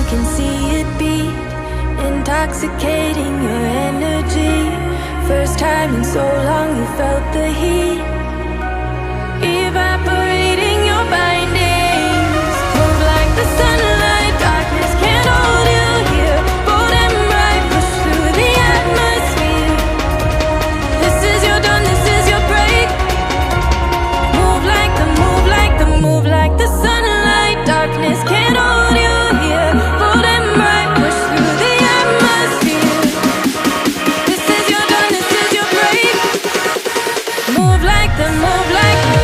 can see it beat, intoxicating your energy. First time in so long you felt the heat, evaporating your bindings. Move like the sunlight, darkness can't hold you here. Bold and bright, push through the atmosphere. This is your dawn, this is your break. Move like the, move like the, move like the sunlight, darkness can't hold you here. Bold and bright, push through the atmosphere. This is your dawn, this is your break. Move like the, move like the.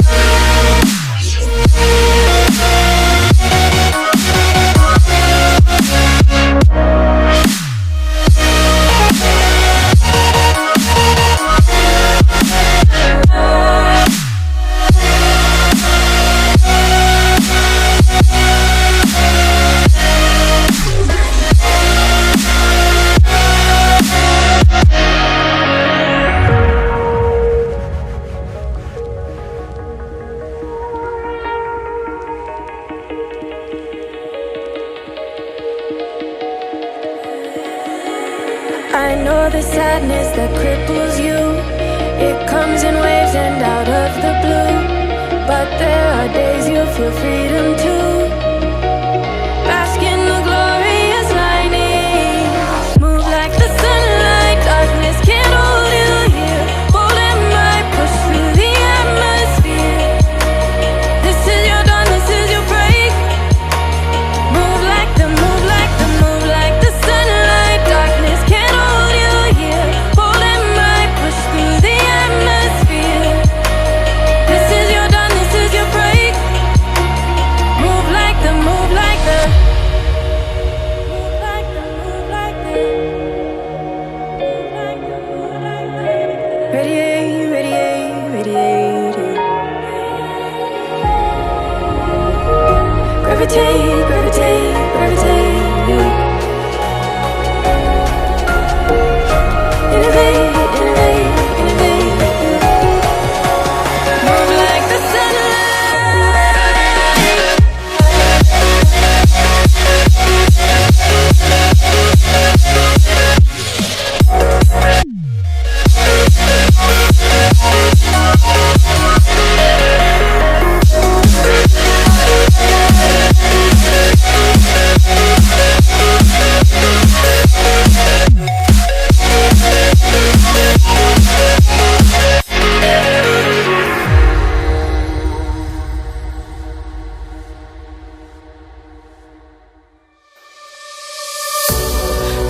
the sadness that cripples you. It comes in waves and out of the blue. But there are days you feel freedom too. Bask in the glorious lightning. Move like the sunlight. Darkness can't hold you here. Bold and bright, push through the atmosphere. This is your dawn, this is your break. Move like the, move like the, move like the sunlight. Darkness can't hold you here. Bold and bright, push through the atmosphere. This is your dawn, this is your break. Move like the, move like the, move like the, move like the, move like the, move like the. Radiate, radiate, radiate. Gravitate, gravitate, gravitate. Innovate, innovate, innovate. Move like the sunlight.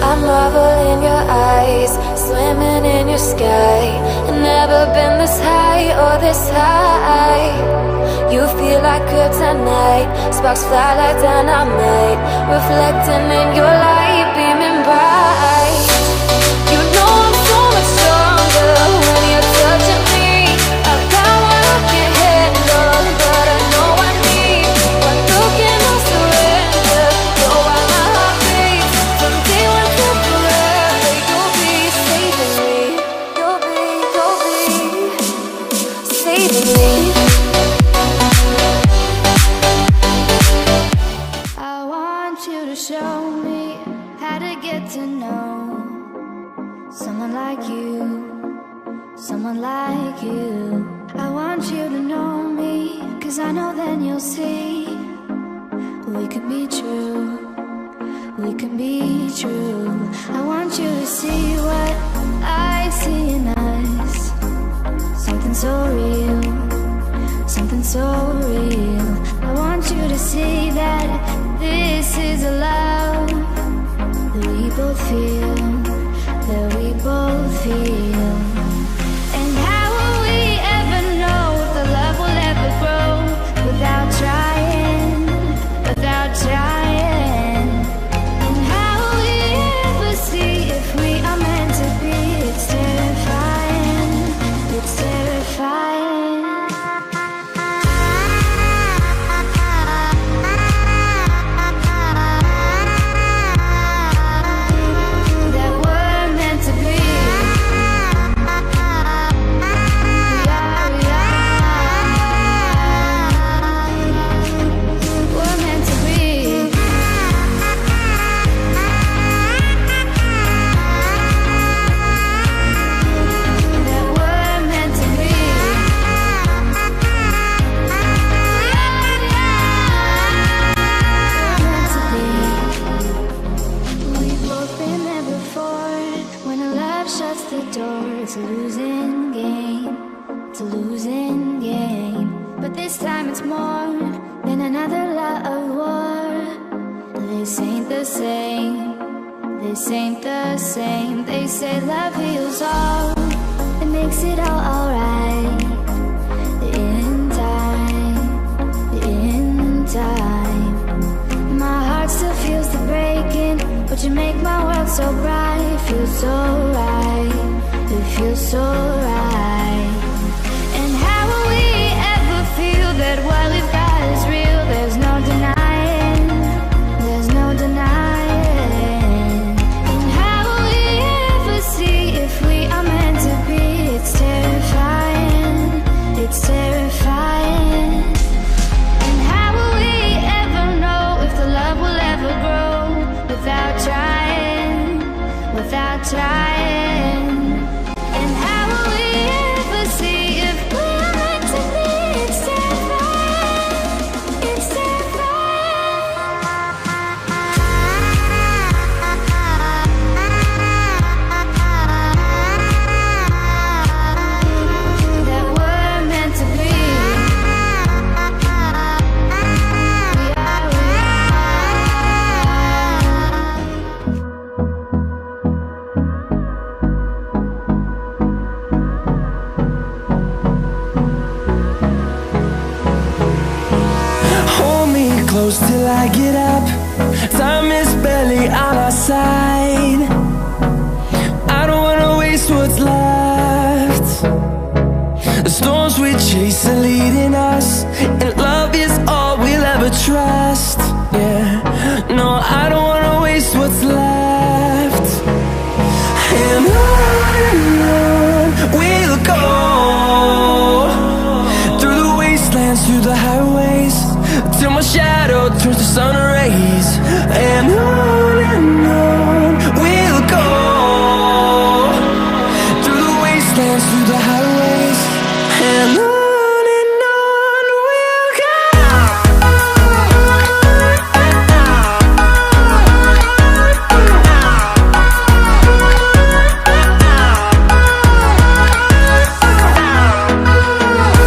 I marvel in your eyes, swimming in your sky. I've never been this high or this high. You feel like kryptonite, sparks fly like dynamite, reflecting in your light, beaming bright. You know I'm so much stronger when you're touching me. I've got what I can't handle, but I know I need one look and I'll surrender. Know why my heart beats from day one to forever. You'll be saving me. You'll be saving me. I want you to show me how to get to know someone like you, someone like you. I want you to know me, 'cause I know then you'll see we can be true, we can be true. I want you to see what I see in us, something so real, something so real. I want you to see that this is a love that we both feel, that we both feel. And how will we ever know if the love will ever grow without trying, without trying? And how will we ever see if we are meant to be? It's terrifying, it's terrifying. That we're meant to be. We're meant to be. That we're meant to be. We've both been there before. When a love shuts the door, it's a losing game. It's a losing game. But this time it's more than another love war. This ain't the same. This ain't the same. They say love heals all. It makes it all alright. In time. In time. My heart still feels the breaking, but you make my world so bright. It feels so right. It feels so right. And how will we ever feel that what we've got is real? There's no denying. There's no denying. And how will we ever see if we are meant to be? It's terrifying. close till I get up. Time is barely on our side. I don't wanna waste what's left. The storms we chase are leading us, and love is all we'll ever trust. Yeah, no, I don't wanna waste what's left. And on we'll go, through the wastelands, through the highways, till my shadow turns to sun rays. And on we'll go, through the wastelands, through the highways, and on.